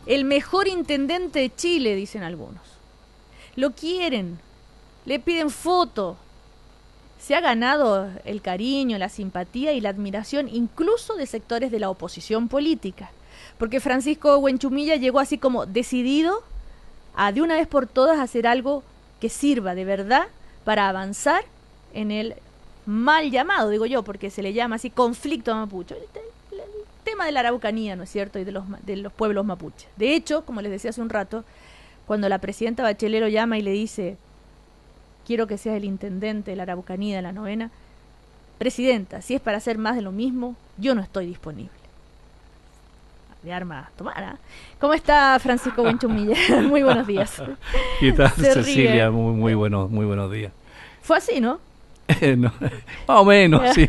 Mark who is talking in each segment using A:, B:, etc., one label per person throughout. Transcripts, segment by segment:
A: El mejor intendente de Chile, dicen algunos. Lo quieren, le piden foto. Se ha ganado el cariño, la simpatía y la admiración incluso de sectores de la oposición política. Porque Francisco Huenchumilla llegó así como decidido a de una vez por todas hacer algo que sirva de verdad para avanzar en el mal llamado, digo yo, porque se le llama así conflicto mapuche. El tema de la Araucanía, ¿no es cierto? Y de los pueblos mapuches. De hecho, como les decía hace un rato, cuando la presidenta Bachelet lo llama y le dice: quiero que seas el intendente de la Araucanía de la 9ª. Presidenta, si es para hacer más de lo mismo, yo no estoy disponible. De arma tomar, ¿eh? ¿Cómo está Francisco Huenchumilla? Muy buenos días.
B: ¿Qué tal,
A: Se
B: Cecilia?
A: ríe.
B: Muy buenos días.
A: Fue así, ¿no?
B: No, más o menos, sí.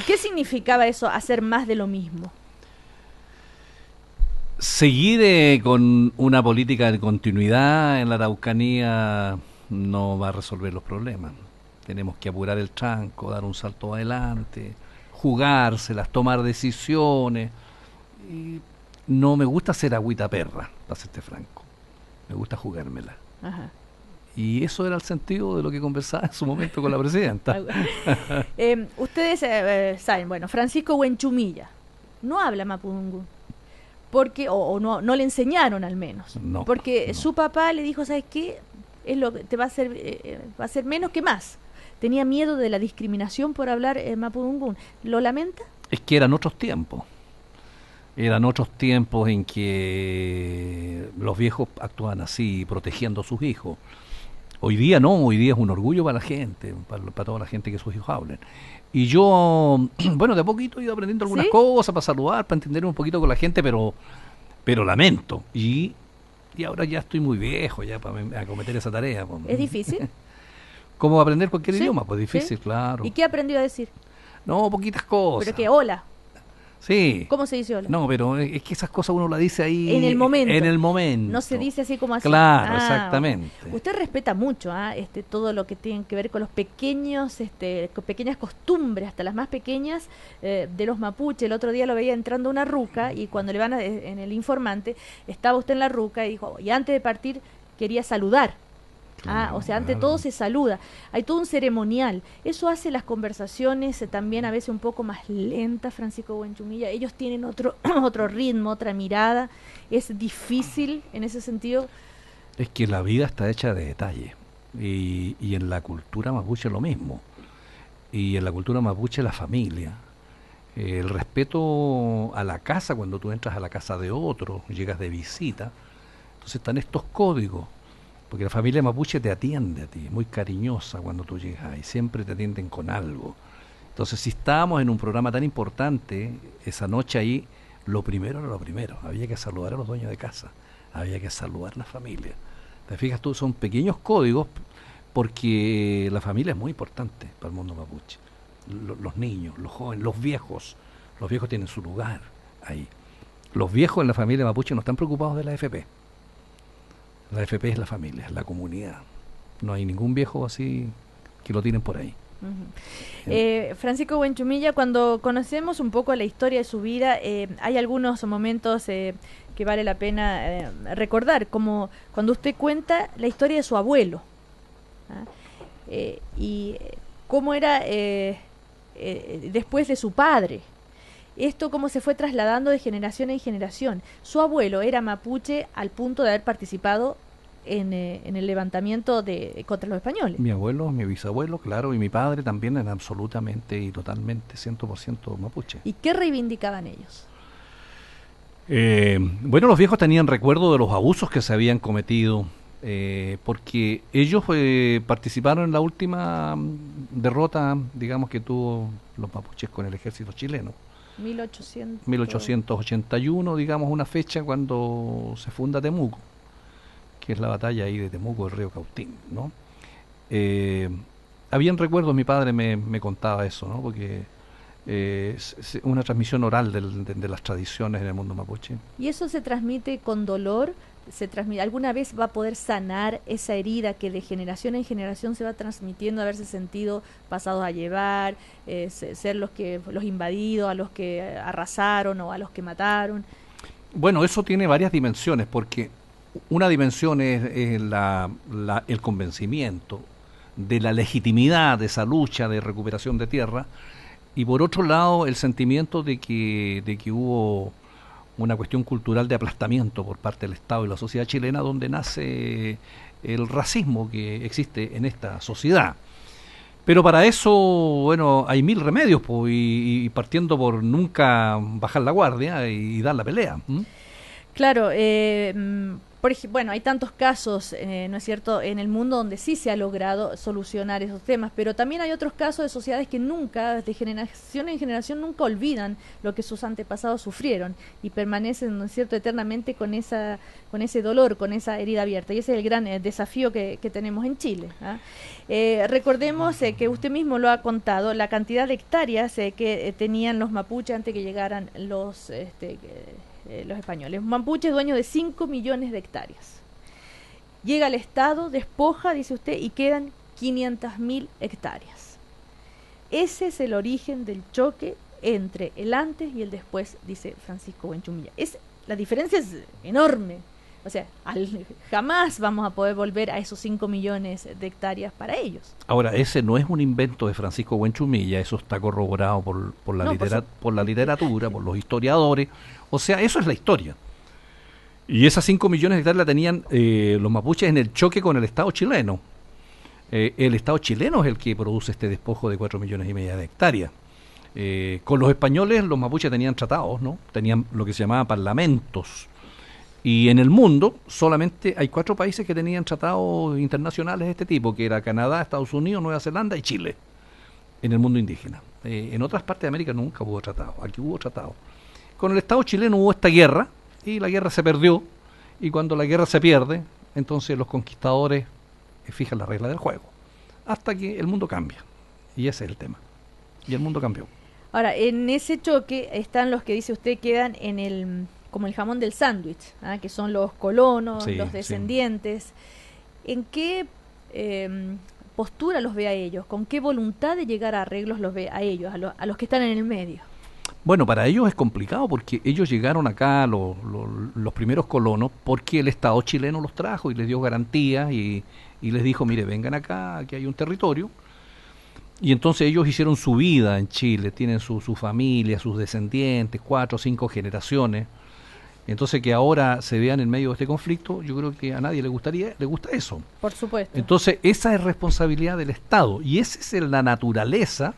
A: ¿Qué significaba eso, hacer más de lo mismo?
B: Seguir con una política de continuidad en la Araucanía no va a resolver los problemas. Tenemos que apurar el tranco, dar un salto adelante, jugárselas, tomar decisiones. Y no me gusta ser agüita perra, para serte franco. Me gusta jugármela.
A: Ajá.
B: Y eso era el sentido de lo que conversaba en su momento con la presidenta.
A: Ustedes saben, bueno, Francisco Huenchumilla no habla mapudungun. Porque, o no le enseñaron al menos.
B: No,
A: porque
B: no.
A: su papá le dijo: ¿sabes qué? Es lo que te va a ser menos que más. Tenía miedo de la discriminación por hablar mapudungun. ¿Lo lamenta?
B: Es que eran otros tiempos. Eran otros tiempos en que los viejos actuaban así, protegiendo a sus hijos. Hoy día no, hoy día es un orgullo para la gente, para toda la gente que sus hijos hablen. Y yo, bueno, de a poquito he ido aprendiendo algunas
A: ¿Sí?
B: cosas para saludar, para entender un poquito con la gente, pero lamento. Y ahora ya estoy muy viejo ya para acometer esa tarea. Pues.
A: ¿Es difícil?
B: ¿Cómo aprender cualquier
A: ¿Sí?
B: idioma? Pues difícil,
A: ¿Sí?
B: claro.
A: ¿Y qué aprendió a decir?
B: No, poquitas cosas.
A: Pero que hola.
B: Sí.
A: ¿Cómo se dice hola?
B: No, pero es que esas cosas uno las dice ahí
A: En el momento.
B: En el momento.
A: No se dice así como así.
B: Claro, exactamente.
A: Usted respeta mucho todo lo que tiene que ver con los pequeños, con pequeñas costumbres, hasta las más pequeñas de los mapuches. El otro día lo veía entrando a una ruca y cuando le van en el informante, estaba usted en la ruca y dijo, y antes de partir quería saludar.
B: Claro,
A: O sea, ante
B: claro.
A: todo se saluda. Hay todo un ceremonial. Eso hace las conversaciones también a veces un poco más lentas, Francisco Huenchumilla. Ellos tienen otro ritmo, otra mirada. Es difícil en ese sentido.
B: Es que la vida está hecha de detalle. Y en la cultura mapuche lo mismo. Y en la cultura mapuche la familia. El respeto a la casa cuando tú entras a la casa de otro, llegas de visita. Entonces están estos códigos. Porque la familia mapuche te atiende a ti, muy cariñosa cuando tú llegas ahí, siempre te atienden con algo. Entonces, si estábamos en un programa tan importante, esa noche ahí, lo primero era lo primero, había que saludar a los dueños de casa, había que saludar a la familia. ¿Te fijas tú? Son pequeños códigos porque la familia es muy importante para el mundo mapuche. Los niños, los jóvenes, los viejos tienen su lugar ahí. Los viejos en la familia mapuche no están preocupados de la AFP. La AFP es la familia, es la comunidad. No hay ningún viejo así que lo tienen por ahí.
A: Francisco Huenchumilla, cuando conocemos un poco la historia de su vida, hay algunos momentos que vale la pena recordar, como cuando usted cuenta la historia de su abuelo. Y cómo era después de su padre. Esto cómo se fue trasladando de generación en generación. Su abuelo era mapuche al punto de haber participado en el levantamiento contra los españoles.
B: Mi abuelo, mi bisabuelo, claro, y mi padre también eran absolutamente y totalmente 100% mapuche.
A: ¿Y qué reivindicaban ellos?
B: Bueno, los viejos tenían recuerdo de los abusos que se habían cometido, porque ellos participaron en la última derrota, digamos, que tuvo los mapuches con el ejército chileno. 1881, digamos, una fecha cuando se funda Temuco, que es la batalla ahí de Temuco, del río Cautín, ¿no? Habían recuerdos, mi padre me contaba eso, ¿no? Porque es una transmisión oral de las tradiciones en el mundo mapuche.
A: ¿Y eso se transmite con dolor? ¿Alguna vez va a poder sanar esa herida que de generación en generación se va transmitiendo, haberse sentido pasados a llevar, ser los invadidos, a los que arrasaron o a los que mataron?
B: Bueno, eso tiene varias dimensiones, porque una dimensión es el convencimiento de la legitimidad de esa lucha de recuperación de tierra, y por otro lado el sentimiento de que hubo una cuestión cultural de aplastamiento por parte del Estado y la sociedad chilena, donde nace el racismo que existe en esta sociedad. Pero para eso, bueno, hay mil remedios, pues, y partiendo por nunca bajar la guardia y dar la pelea. ¿M?
A: Claro, bueno, hay tantos casos, ¿no es cierto?, en el mundo donde sí se ha logrado solucionar esos temas, pero también hay otros casos de sociedades que nunca, de generación en generación, nunca olvidan lo que sus antepasados sufrieron y permanecen, ¿no es cierto?, eternamente con ese dolor, con esa herida abierta. Y ese es el gran desafío que tenemos en Chile. ¿Ah? Recordemos que usted mismo lo ha contado, la cantidad de hectáreas que tenían los mapuches antes que llegaran los españoles. Mapuche es dueño de 5 millones de hectáreas. Llega el Estado, despoja, dice usted, y quedan 500.000 hectáreas. Ese es el origen del choque entre el antes y el después, dice Francisco Buenchumilla. La diferencia es enorme. O sea, jamás vamos a poder volver a esos 5 millones de hectáreas para ellos.
B: Ahora, ese no es un invento de Francisco Buenchumilla, eso está corroborado por la literatura, por los historiadores. O sea, eso es la historia. Y esas 5 millones de hectáreas la tenían los mapuches en el choque con el Estado chileno. El Estado chileno es el que produce este despojo de 4 millones y medio de hectáreas. Con los españoles, los mapuches tenían tratados, ¿no? Tenían lo que se llamaba parlamentos. Y en el mundo solamente hay 4 países que tenían tratados internacionales de este tipo, que era Canadá, Estados Unidos, Nueva Zelanda y Chile, en el mundo indígena. En otras partes de América nunca hubo tratado, aquí hubo tratado. Con el Estado chileno hubo esta guerra, y la guerra se perdió, y cuando la guerra se pierde, entonces los conquistadores fijan la regla del juego, hasta que el mundo cambia, y ese es el tema, y el mundo cambió.
A: Ahora, en ese choque están los que dice usted quedan como el jamón del sándwich, ¿ah? Que son los colonos, sí, los descendientes. Sí. ¿En qué postura los ve a ellos? ¿Con qué voluntad de llegar a arreglos los ve a ellos, a los que están en el medio?
B: Bueno, para ellos es complicado porque ellos llegaron acá, los primeros colonos, porque el Estado chileno los trajo y les dio garantías y les dijo, mire, vengan acá, aquí hay un territorio. Y entonces ellos hicieron su vida en Chile, tienen su familia, sus descendientes, 4 o 5 generaciones. Entonces que ahora se vean en medio de este conflicto, yo creo que a nadie le gusta eso.
A: Por supuesto.
B: Entonces esa es responsabilidad del Estado y esa es la naturaleza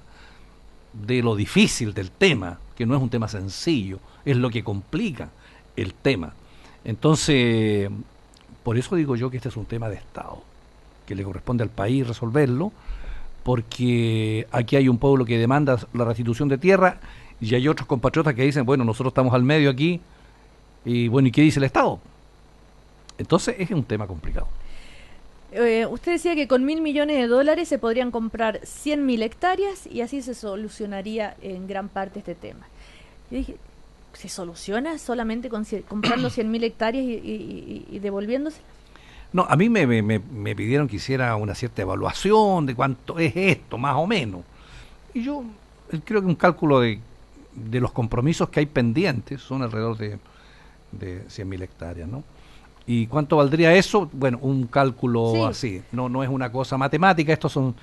B: de lo difícil del tema, que no es un tema sencillo, es lo que complica el tema. Entonces, por eso digo yo que este es un tema de Estado, que le corresponde al país resolverlo, porque aquí hay un pueblo que demanda la restitución de tierra y hay otros compatriotas que dicen, bueno, nosotros estamos al medio aquí, y bueno, ¿y qué dice el Estado? Entonces es un tema complicado.
A: Usted decía que con $1.000 millones se podrían comprar 100.000 hectáreas y así se solucionaría en gran parte este tema. Yo dije, ¿se soluciona solamente comprando 100.000 hectáreas y devolviéndose?
B: No, a mí me pidieron que hiciera una cierta evaluación de cuánto es esto, más o menos. Y yo creo que un cálculo de los compromisos que hay pendientes son alrededor de 100.000 hectáreas, ¿no? ¿Y cuánto valdría eso? Bueno, un cálculo sí, así, no es una cosa matemática, estos son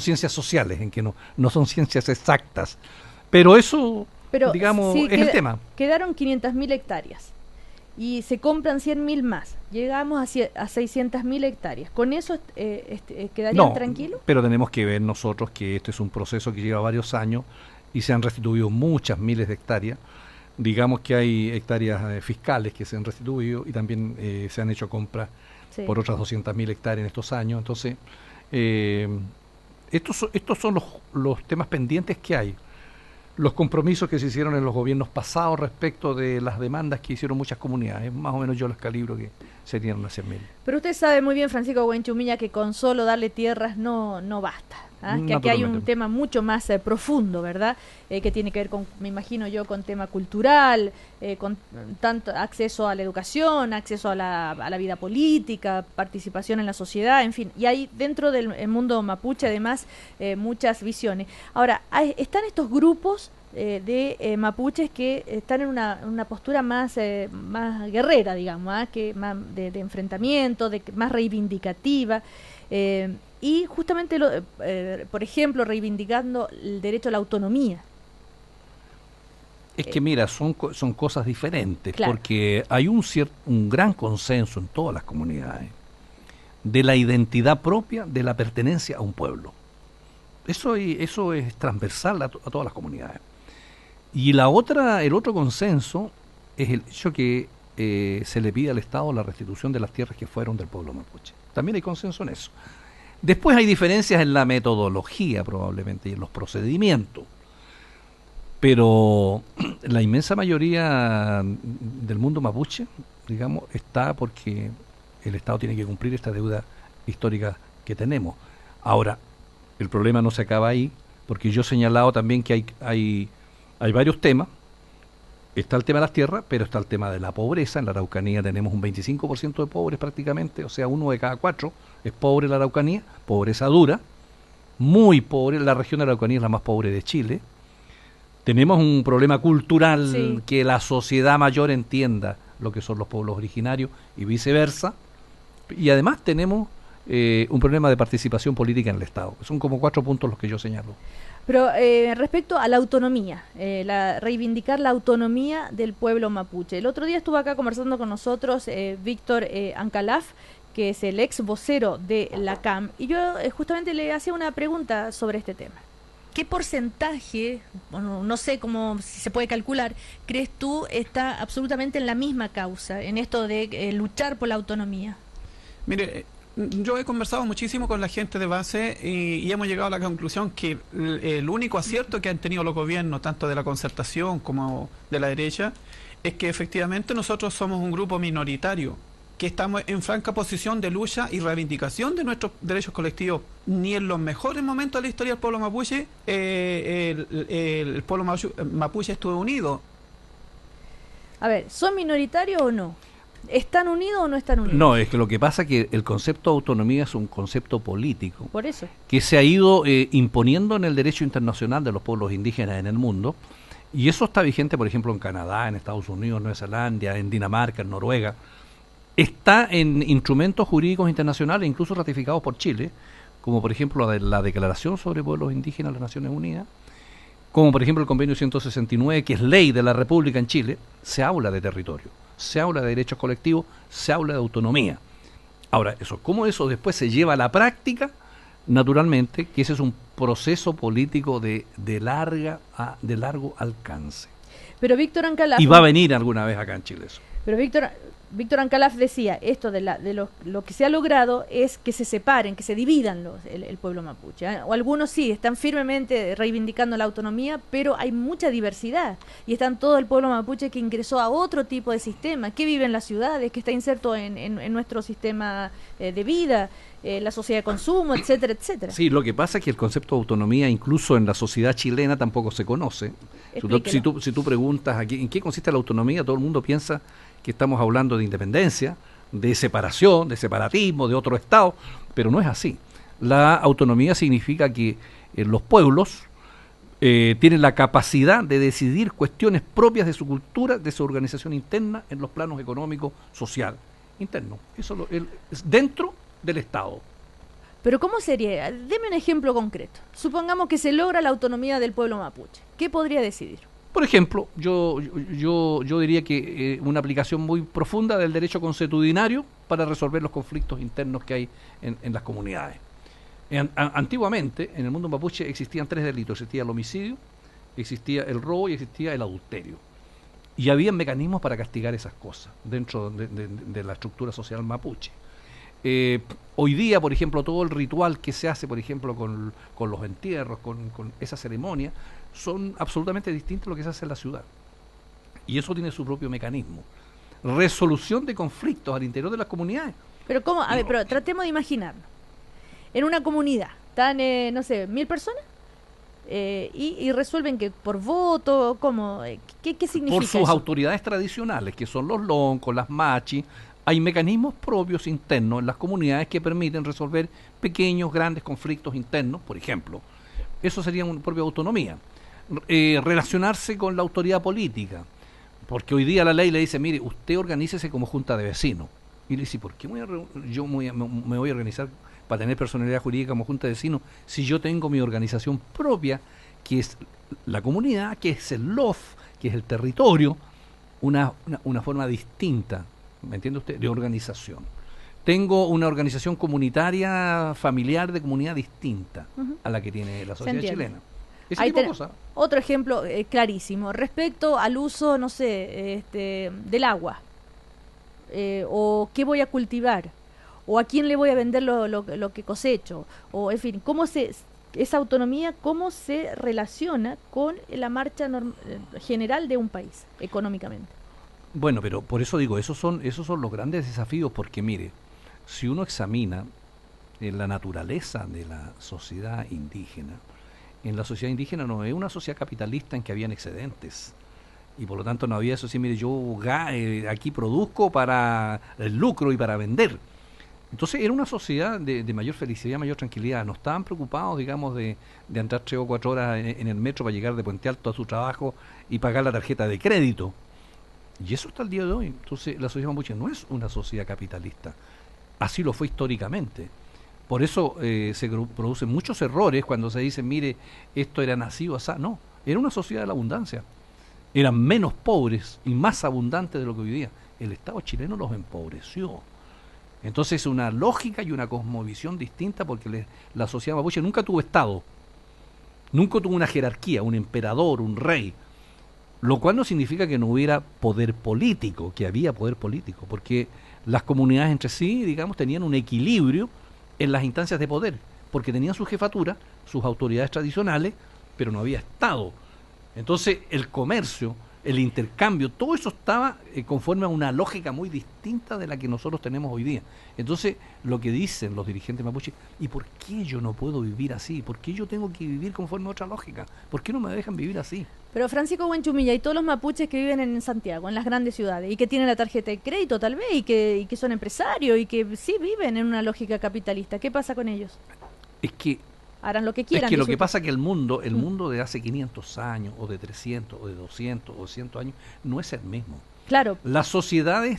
B: ciencias sociales, en que no son ciencias exactas. Pero eso, digamos, sí, es el tema.
A: Quedaron 500.000 hectáreas y se compran 100.000 más. Llegamos a 600.000 hectáreas. ¿Con eso quedarían tranquilos?
B: Pero tenemos que ver nosotros que este es un proceso que lleva varios años y se han restituido muchas miles de hectáreas. Digamos que hay hectáreas fiscales que se han restituido y también se han hecho compras por otras 200.000 hectáreas en estos años. Entonces, estos son los temas pendientes que hay. Los compromisos que se hicieron en los gobiernos pasados respecto de las demandas que hicieron muchas comunidades. Más o menos yo los calibro que serían unas 100.000.
A: Pero usted sabe muy bien, Francisco Buenchumilla, que con solo darle tierras no basta. Que aquí hay un tema mucho más profundo, ¿verdad? Que tiene que ver con, me imagino yo, con tema cultural, con tanto acceso a la educación, acceso a la vida política, participación en la sociedad, en fin. Y hay dentro del mundo mapuche, además, muchas visiones. Ahora, están estos grupos mapuches que están en una postura más guerrera, digamos, que más de enfrentamiento, más reivindicativa, y justamente, por ejemplo, reivindicando el derecho a la autonomía.
B: Es que mira, son cosas diferentes,
A: claro,
B: porque hay un gran consenso en todas las comunidades de la identidad propia, de la pertenencia a un pueblo. Eso es transversal a todas las comunidades. Y el otro consenso es el hecho que se le pide al Estado la restitución de las tierras que fueron del pueblo mapuche. También hay consenso en eso. Después hay diferencias en la metodología probablemente y en los procedimientos. Pero la inmensa mayoría del mundo mapuche, digamos, está porque el Estado tiene que cumplir esta deuda histórica que tenemos. Ahora, el problema no se acaba ahí, porque yo he señalado también que hay varios temas. Está el tema de las tierras, pero está el tema de la pobreza. En la Araucanía tenemos un 25% de pobres prácticamente, o sea, 1 de cada 4 es pobre en la Araucanía, pobreza dura, muy pobre. La región de la Araucanía es la más pobre de Chile. Tenemos un problema cultural, sí, que la sociedad mayor entienda lo que son los pueblos originarios y viceversa. Y además tenemos un problema de participación política en el Estado. Son como 4 puntos los que yo señalo.
A: Pero respecto a la autonomía, reivindicar la autonomía del pueblo mapuche. El otro día estuvo acá conversando con nosotros Víctor Ancalaf, que es el ex vocero de la CAM, y yo justamente le hacía una pregunta sobre este tema. ¿Qué porcentaje, bueno, no sé cómo si se puede calcular, crees tú está absolutamente en la misma causa, en esto de luchar por la autonomía?
C: Mire, yo he conversado muchísimo con la gente de base y hemos llegado a la conclusión que el único acierto que han tenido los gobiernos, tanto de la concertación como de la derecha, es que efectivamente nosotros somos un grupo minoritario, que estamos en franca posición de lucha y reivindicación de nuestros derechos colectivos. Ni en los mejores momentos de la historia del pueblo mapuche, el pueblo mapuche estuvo unido.
A: A ver, ¿son minoritarios o no? ¿Están unidos o no están unidos?
B: No, es que lo que pasa es que el concepto de autonomía es un concepto político.
A: Por eso.
B: Que se ha ido imponiendo en el derecho internacional de los pueblos indígenas en el mundo. Y eso está vigente, por ejemplo, en Canadá, en Estados Unidos, Nueva Zelanda, en Dinamarca, en Noruega. Está en instrumentos jurídicos internacionales, incluso ratificados por Chile, como por ejemplo la Declaración sobre Pueblos Indígenas de las Naciones Unidas, como por ejemplo el Convenio 169, que es ley de la República en Chile. Se habla de territorio, se habla de derechos colectivos, se habla de autonomía. Ahora, ¿cómo eso después se lleva a la práctica? Naturalmente, que ese es un proceso político de largo alcance.
A: Pero Víctor Ancalaf...
B: Y va a venir alguna vez acá en Chile eso.
A: Pero Víctor Ancalaf decía, esto de lo que se ha logrado es que se separen, que se dividan el pueblo mapuche, ¿eh? O algunos sí, están firmemente reivindicando la autonomía, pero hay mucha diversidad. Y están todo el pueblo mapuche que ingresó a otro tipo de sistema, que vive en las ciudades, que está inserto en nuestro sistema de vida, la sociedad de consumo, etcétera, etcétera.
B: Sí, lo que pasa es que el concepto de autonomía, incluso en la sociedad chilena, tampoco se conoce. Si tú preguntas aquí, ¿en qué consiste la autonomía? Todo el mundo piensa que estamos hablando de independencia, de separación, de separatismo, de otro Estado, pero no es así. La autonomía significa que los pueblos tienen la capacidad de decidir cuestiones propias de su cultura, de su organización interna, en los planos económico, social, interno. Eso es dentro del Estado.
A: Pero ¿cómo sería? Deme un ejemplo concreto. Supongamos que se logra la autonomía del pueblo mapuche. ¿Qué podría decidir?
B: Por ejemplo, yo diría que una aplicación muy profunda del derecho consuetudinario para resolver los conflictos internos que hay en las comunidades. Antiguamente, en el mundo mapuche existían 3 delitos. Existía el homicidio, existía el robo y existía el adulterio. Y había mecanismos para castigar esas cosas dentro de la estructura social mapuche. Hoy día, por ejemplo, todo el ritual que se hace, por ejemplo, con los entierros, con esa ceremonia, son absolutamente distintos a lo que se hace en la ciudad. Y eso tiene su propio mecanismo. Resolución de conflictos al interior de las comunidades.
A: Pero ¿cómo? A ver, pero tratemos de imaginarnos. En una comunidad, están, no sé, 1000 personas, y resuelven que por voto, ¿cómo? ¿Qué significa
B: por sus
A: eso?
B: Autoridades tradicionales, que son los loncos, las machis. Hay mecanismos propios internos en las comunidades que permiten resolver pequeños, grandes conflictos internos, por ejemplo. Eso sería una propia autonomía. relacionarse con la autoridad política. Porque hoy día la ley le dice, mire, usted organícese como junta de vecinos. Y le dice, ¿por qué me voy a organizar para tener personalidad jurídica como junta de vecinos si yo tengo mi organización propia, que es la comunidad, que es el LOF, que es el territorio, una forma distinta, ¿me entiende usted?, de organización. Tengo una organización comunitaria, familiar, de comunidad distinta a la que tiene la sociedad chilena. Ese tipo de cosas.
A: Otro ejemplo clarísimo, respecto al uso, no sé, del agua, o qué voy a cultivar, o a quién le voy a vender lo que cosecho, o en fin, esa autonomía, cómo se relaciona con la marcha general de un país, económicamente.
B: Bueno, pero por eso digo, esos son los grandes desafíos, porque mire, si uno examina la naturaleza de la sociedad indígena, en la sociedad indígena no es una sociedad capitalista en que habían excedentes, y por lo tanto no había eso, sí, mire, yo aquí produzco para el lucro y para vender. Entonces era una sociedad de mayor felicidad, mayor tranquilidad. No estaban preocupados, digamos, de andar 3 o 4 horas en el metro para llegar de Puente Alto a su trabajo y pagar la tarjeta de crédito. Y eso hasta el día de hoy. Entonces la sociedad mapuche no es una sociedad capitalista. Así lo fue históricamente. Por eso se producen muchos errores cuando se dice, mire, esto era nacido así. No, era una sociedad de la abundancia. Eran menos pobres y más abundantes de lo que hoy día. El Estado chileno los empobreció. Entonces es una lógica y una cosmovisión distinta, porque la sociedad mapuche nunca tuvo Estado, nunca tuvo una jerarquía, un emperador, un rey, lo cual no significa que no hubiera poder político, que había poder político, porque las comunidades entre sí, digamos, tenían un equilibrio en las instancias de poder, porque tenían su jefatura, sus autoridades tradicionales, pero no había Estado. Entonces el comercio, el intercambio, todo eso estaba conforme a una lógica muy distinta de la que nosotros tenemos hoy día. Entonces, lo que dicen los dirigentes mapuches, ¿y por qué yo no puedo vivir así? ¿Por qué yo tengo que vivir conforme a otra lógica? ¿Por qué no me dejan vivir así?
A: Pero Francisco Buenchumilla, y todos los mapuches que viven en Santiago, en las grandes ciudades, y que tienen la tarjeta de crédito tal vez, y que son empresarios, y que sí viven en una lógica capitalista, ¿qué pasa con ellos?
B: Es que
A: harán lo que quieran.
B: Es que lo que pasa es que el mundo de hace 500 años, o de 300, o de 200, o 200 años, no es el mismo.
A: Claro.
B: Las sociedades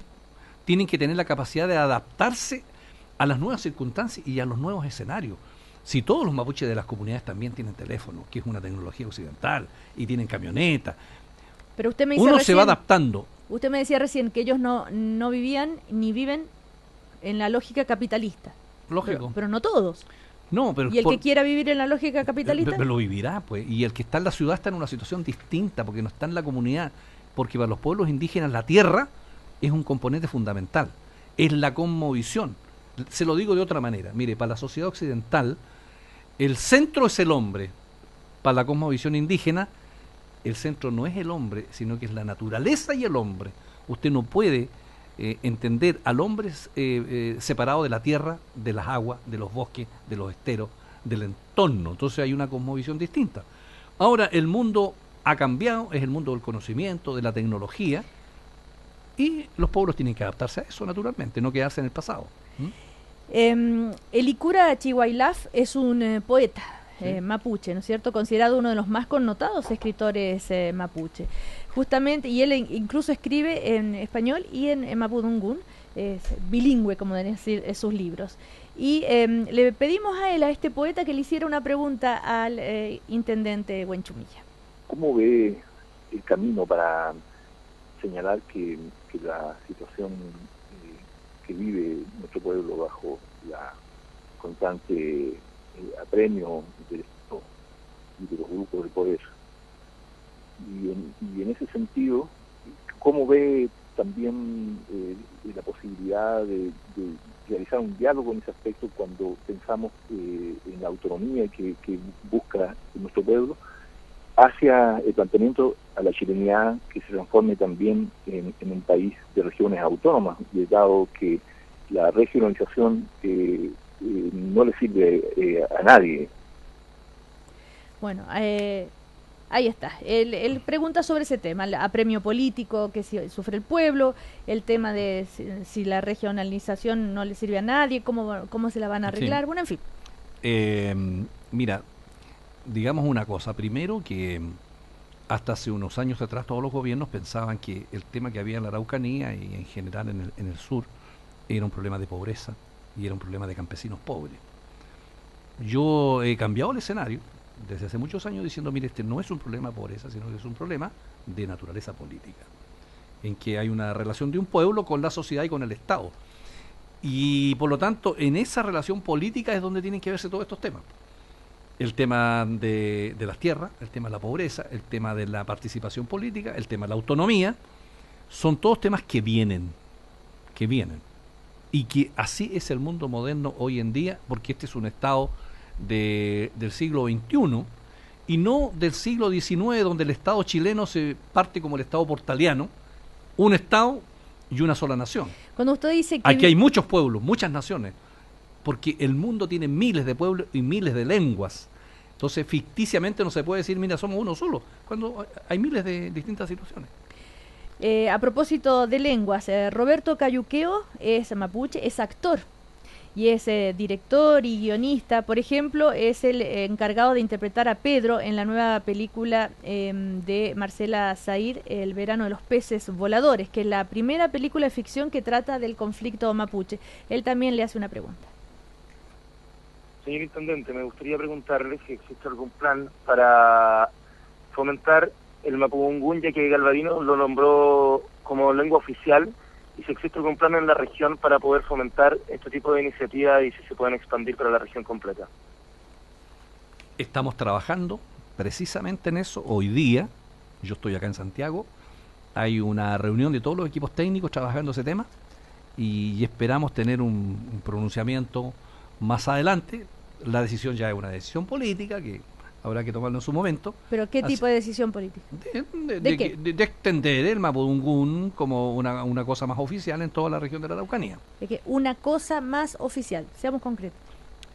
B: tienen que tener la capacidad de adaptarse a las nuevas circunstancias y a los nuevos escenarios. Si todos los mapuches de las comunidades también tienen teléfono, que es una tecnología occidental, y tienen camioneta,
A: pero usted me dice
B: uno se va adaptando.
A: Usted me decía recién que ellos no vivían ni viven en la lógica capitalista.
B: Lógico.
A: Pero no todos.
B: No, pero
A: y el que quiera vivir en la lógica capitalista
B: pero lo vivirá, pues. Y el que está en la ciudad está en una situación distinta, porque no está en la comunidad, porque para los pueblos indígenas la tierra es un componente fundamental, es la cosmovisión. Se lo digo de otra manera, mire, para la sociedad occidental el centro es el hombre, para la cosmovisión indígena el centro no es el hombre, sino que es la naturaleza y el hombre. Usted no puede entender al hombre separado de la tierra, de las aguas, de los bosques, de los esteros, del entorno. Entonces hay una cosmovisión distinta. Ahora el mundo ha cambiado, es el mundo del conocimiento, de la tecnología, y los pueblos tienen que adaptarse a eso naturalmente, no quedarse en el pasado.
A: Elikura Chihuailaf es un poeta
B: Sí.
A: mapuche, ¿no es cierto? Considerado uno de los más connotados escritores mapuche. Justamente, y él incluso escribe en español y en mapudungún, es bilingüe, como deben decir sus libros. Y le pedimos a este poeta, que le hiciera una pregunta al intendente Buenchumilla.
D: ¿Cómo ve el camino para señalar que la situación que vive nuestro pueblo bajo la constante apremio del Estado y de los grupos de poder? Y en ese sentido, ¿cómo ve también la posibilidad de realizar un diálogo en ese aspecto cuando pensamos en la autonomía que busca nuestro pueblo, hacia el planteamiento a la chilenidad que se transforme también en un país de regiones autónomas, dado que la regionalización no le sirve a nadie?
A: Bueno, ahí está. Él pregunta sobre ese tema, el apremio político que sufre el pueblo, el tema de si la regionalización no le sirve a nadie, cómo se la van a arreglar,
B: Sí.
A: bueno, en fin.
B: Mira, digamos una cosa. Primero que hasta hace unos años atrás todos los gobiernos pensaban que el tema que había en la Araucanía y en general en el sur era un problema de pobreza y era un problema de campesinos pobres. Yo he cambiado el escenario desde hace muchos años diciendo, mire, este no es un problema de pobreza, sino que es un problema de naturaleza política, en que hay una relación de un pueblo con la sociedad y con el Estado. Y por lo tanto, en esa relación política es donde tienen que verse todos estos temas. El tema de las tierras, el tema de la pobreza, el tema de la participación política, el tema de la autonomía, son todos temas que vienen. Y que así es el mundo moderno hoy en día, porque este es un Estado del siglo XXI y no del siglo XIX, donde el Estado chileno se parte como el Estado portaliano, un Estado y una sola nación.
A: Cuando usted dice que
B: aquí hay muchos pueblos, muchas naciones, porque el mundo tiene miles de pueblos y miles de lenguas. Entonces, ficticiamente no se puede decir, mira, somos uno solo, cuando hay miles de distintas situaciones.
A: A propósito de lenguas, Roberto Cayuqueo es mapuche, es actor y es director y guionista. Por ejemplo, es el encargado de interpretar a Pedro en la nueva película de Marcela Said, El verano de los peces voladores, que es la primera película de ficción que trata del conflicto mapuche. Él también le hace una pregunta.
E: Señor Intendente, me gustaría preguntarle si existe algún plan para fomentar el mapudungún, ya que Galvarino lo nombró como lengua oficial, y si existe algún plan en la región para poder fomentar este tipo de iniciativas y si se pueden expandir para la región completa.
B: Estamos trabajando precisamente en eso. Hoy día, yo estoy acá en Santiago, hay una reunión de todos los equipos técnicos trabajando ese tema y esperamos tener un pronunciamiento más adelante. La decisión ya es una decisión política que habrá que tomarlo en su momento.
A: ¿Pero qué tipo de decisión política?
B: De extender el mapudungún como una cosa más oficial en toda la región de la Araucanía.
A: De que una cosa más oficial, seamos concretos.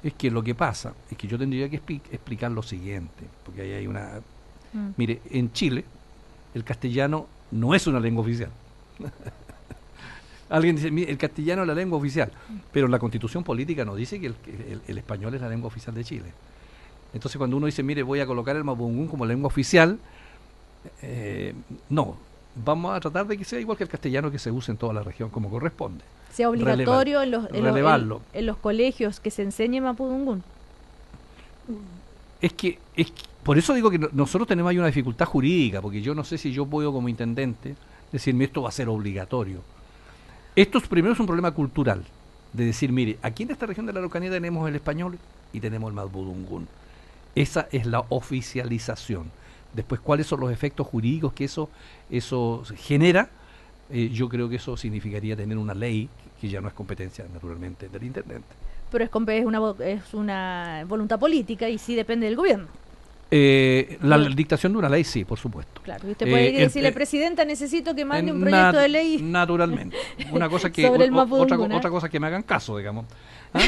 B: Es que lo que pasa es que yo tendría que explicar lo siguiente, porque ahí hay una... Mire, en Chile el castellano no es una lengua oficial. Alguien dice, mire, el castellano es la lengua oficial, pero la Constitución política nos dice que el español es la lengua oficial de Chile. Entonces cuando uno dice, mire, voy a colocar el mapudungún como lengua oficial, no, vamos a tratar de que sea igual que el castellano, que se use en toda la región como corresponde.
A: Sea obligatorio en los colegios que se enseñe mapudungún.
B: Es que por eso digo que nosotros tenemos ahí una dificultad jurídica, porque yo no sé si yo puedo como intendente decirme esto va a ser obligatorio. Esto primero es un problema cultural, de decir, mire, aquí en esta región de la Araucanía tenemos el español y tenemos el mapudungún. Esa es la oficialización. Después, ¿cuáles son los efectos jurídicos que eso genera? Yo creo que eso significaría tener una ley que ya no es competencia, naturalmente, del intendente.
A: Pero es una voluntad política y sí depende del gobierno.
B: La dictación de una ley, sí, por supuesto.
A: Claro, y usted puede ir y decirle, Presidenta, necesito que mande un proyecto de ley.
B: Naturalmente. Una cosa que
A: sobre el
B: otra cosa que me hagan caso, digamos. ¿Ah?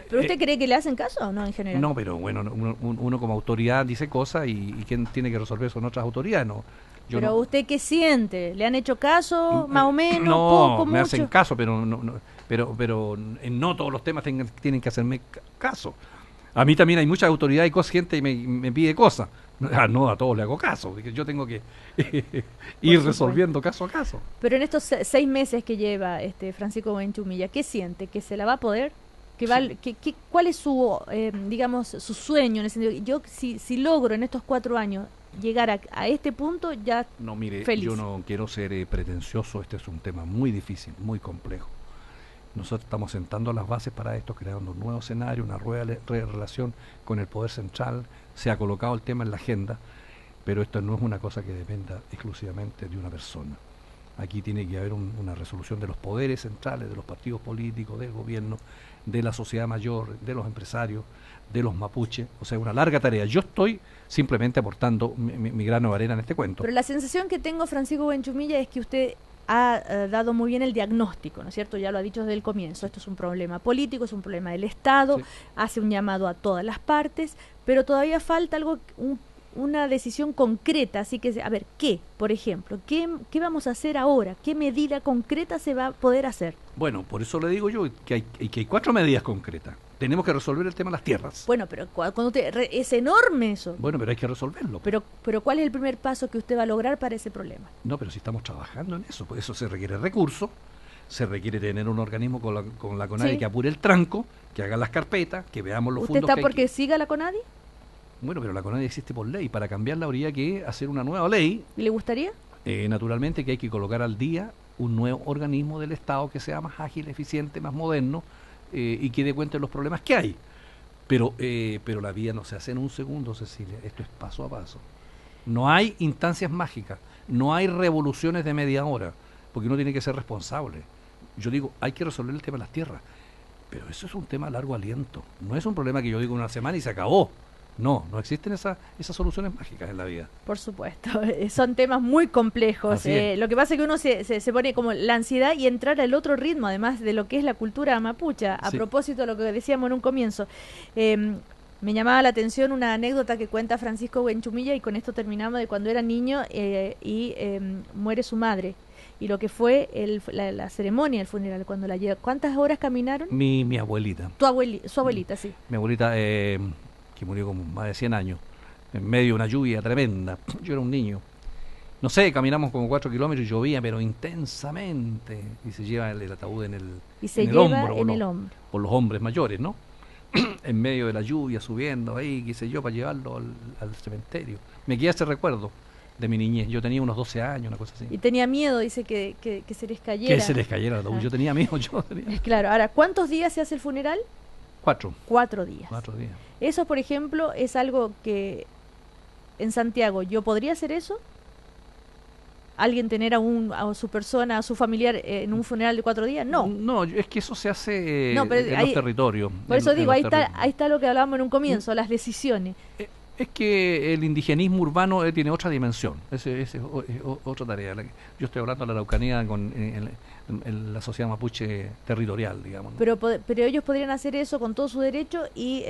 A: ¿Pero usted cree que le hacen caso o no en general?
B: No, pero bueno, uno como autoridad dice cosas y quien tiene que resolver son otras autoridades.
A: Pero ¿usted qué siente? ¿Le han hecho caso, más o menos,
B: no,
A: poco,
B: me
A: mucho?
B: hacen caso, pero en no todos los temas tienen que hacerme caso. A mí también hay muchas autoridades y gente y me pide cosas. No a todos le hago caso, porque yo tengo que ir resolviendo caso a caso.
A: Pero en estos 6 meses que lleva Francisco Buenchumilla, ¿qué siente? ¿Que se la va a poder? ¿Cuál es su, digamos, su sueño en el sentido? Yo, si logro en estos 4 años llegar a este punto, ya
B: no, mire,
A: feliz.
B: Yo no quiero ser pretencioso, este es un tema muy difícil, muy complejo. Nosotros estamos sentando las bases para esto, creando un nuevo escenario, una relación con el poder central, se ha colocado el tema en la agenda, pero esto no es una cosa que dependa exclusivamente de una persona. Aquí tiene que haber una resolución de los poderes centrales, de los partidos políticos, del gobierno, de la sociedad mayor, de los empresarios, de los mapuches, o sea, una larga tarea. Yo estoy simplemente aportando mi grano de arena en este cuento.
A: Pero la sensación que tengo, Francisco Buenchumilla, es que usted ha dado muy bien el diagnóstico, ¿no es cierto? Ya lo ha dicho desde el comienzo, esto es un problema político, es un problema del Estado, sí. Hace un llamado a todas las partes, pero todavía falta algo, una decisión concreta, así que, a ver, ¿qué? Por ejemplo, ¿qué vamos a hacer ahora? ¿Qué medida concreta se va a poder hacer?
B: Bueno, por eso le digo yo que hay 4 medidas concretas. Tenemos que resolver el tema de las tierras.
A: Bueno, pero cuando es enorme eso.
B: Bueno, pero hay que resolverlo.
A: Pero ¿cuál es el primer paso que usted va a lograr para ese problema?
B: No, pero si estamos trabajando en eso, pues eso se requiere recursos, se requiere tener un organismo con la CONADI
A: Sí.
B: que apure el tranco, que haga las carpetas, que veamos los
A: ¿Usted
B: fondos
A: está
B: que hay
A: porque
B: que...
A: siga la CONADI?
B: Bueno, pero la CONADI existe por ley. Para cambiarla habría que hacer una nueva ley.
A: ¿Y le gustaría?
B: Naturalmente que hay que colocar al día un nuevo organismo del Estado que sea más ágil, eficiente, más moderno y que dé cuenta de los problemas que hay. Pero la vida no se hace en un segundo, Cecilia. Esto es paso a paso. No hay instancias mágicas, no hay revoluciones de media hora, porque uno tiene que ser responsable. Yo digo, hay que resolver el tema de las tierras, pero eso es un tema a largo aliento. No es un problema que yo digo una semana y se acabó. No existen esas soluciones mágicas en la vida.
A: Por supuesto, son temas muy complejos.
B: Así es.
A: Lo que pasa es que uno se pone como la ansiedad y entrar al otro ritmo, además de lo que es la cultura mapucha. A
B: Sí.
A: propósito de lo que decíamos en un comienzo, me llamaba la atención una anécdota que cuenta Francisco Huenchumilla, y con esto terminamos, de cuando era niño y muere su madre. Y lo que fue la ceremonia, el funeral, cuando la lleva. ¿Cuántas horas caminaron?
B: Mi abuelita.
A: Su abuelita, sí.
B: Mi abuelita, que murió como más de 100 años, en medio de una lluvia tremenda. Yo era un niño. No sé, caminamos como 4 kilómetros y llovía, pero intensamente. Y se lleva el ataúd
A: Y se
B: en el
A: lleva
B: hombro,
A: en el hombro.
B: por los hombres mayores, ¿no? En medio de la lluvia, subiendo ahí, qué sé yo, para llevarlo al cementerio. Me queda ese recuerdo de mi niñez. Yo tenía unos 12 años, una cosa así.
A: Y tenía miedo, dice, que se les cayera.
B: Que se les cayera el ataúd.
A: Ah.
B: Yo tenía amigos, yo tenía
A: Claro, ahora, ¿cuántos días se hace el funeral?
B: 4
A: 4 días.
B: días.
A: Eso, por ejemplo, es algo que en Santiago, ¿yo podría hacer eso? ¿Alguien tener a su persona, a su familiar en un funeral de 4 días? No.
B: No, es que eso se hace
A: No, pero
B: en
A: ahí-
B: los territorios.
A: Por eso
B: en
A: digo,
B: los
A: ahí está,
B: territorios.
A: ahí está lo que hablábamos en un comienzo, las decisiones.
B: Es que el indigenismo urbano tiene otra dimensión, ese es otra tarea. Yo estoy hablando de la Araucanía en la sociedad mapuche territorial, digamos, ¿no?
A: Pero ellos podrían hacer eso con todo su derecho y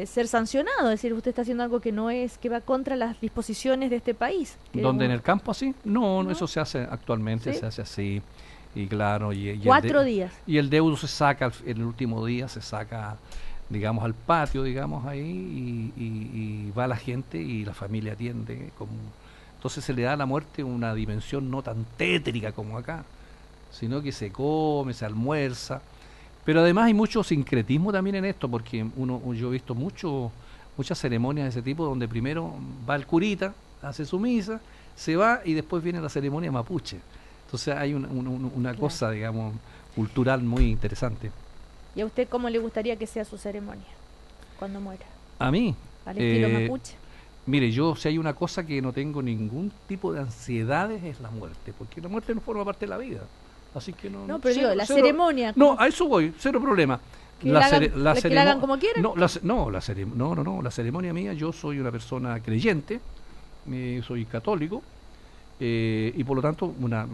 A: ser sancionados. Es decir, usted está haciendo algo que no es, que va contra las disposiciones de este país. Que
B: ¿Donde en
A: uno-
B: el campo así? No,
A: ¿No?
B: eso se hace actualmente,
A: ¿Sí?
B: se hace así. Y claro, y
A: 4 días.
B: Y el deudo se saca, en el último día se saca, digamos, al patio, digamos, ahí, y va la gente y la familia atiende. Entonces se le da a la muerte una dimensión no tan tétrica como acá, sino que se come, se almuerza. Pero además hay mucho sincretismo también en esto, porque yo he visto muchas ceremonias de ese tipo, donde primero va el curita, hace su misa, se va y después viene la ceremonia mapuche. Entonces hay una cosa, digamos, cultural muy interesante.
A: ¿Y a usted cómo le gustaría que sea su ceremonia cuando muera?
B: A mí,
A: ¿Al estilo mapuche?
B: mire, yo si hay una cosa que no tengo ningún tipo de ansiedades es la muerte, porque la muerte no forma parte de la vida. Así que no.
A: No, pero
B: cero-
A: digo, la
B: cero-
A: ceremonia.
B: No, a eso voy, cero problema.
A: Que la hagan- que la hagan
B: ceremo-
A: como quieran.
B: No, la ceremonia mía, yo soy una persona creyente, soy católico, y por lo tanto una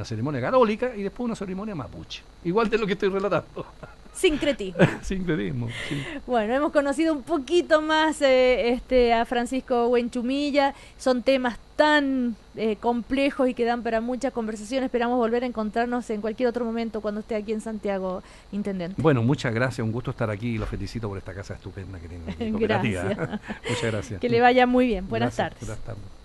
B: ceremonia católica y después una ceremonia mapuche. Igual de lo que estoy relatando.
A: Sincretismo.
B: Sincretismo. Sí.
A: Bueno, hemos conocido un poquito más a Francisco Huenchumilla. Son temas tan complejos y que dan para muchas conversaciones. Esperamos volver a encontrarnos en cualquier otro momento cuando esté aquí en Santiago, Intendente.
B: Bueno, muchas gracias, un gusto estar aquí y los felicito por esta casa estupenda que tienen. Cooperativa.
A: Gracias.
B: Muchas gracias.
A: Que le vaya muy bien. Buenas
B: Gracias,
A: tardes.
B: Buenas tardes.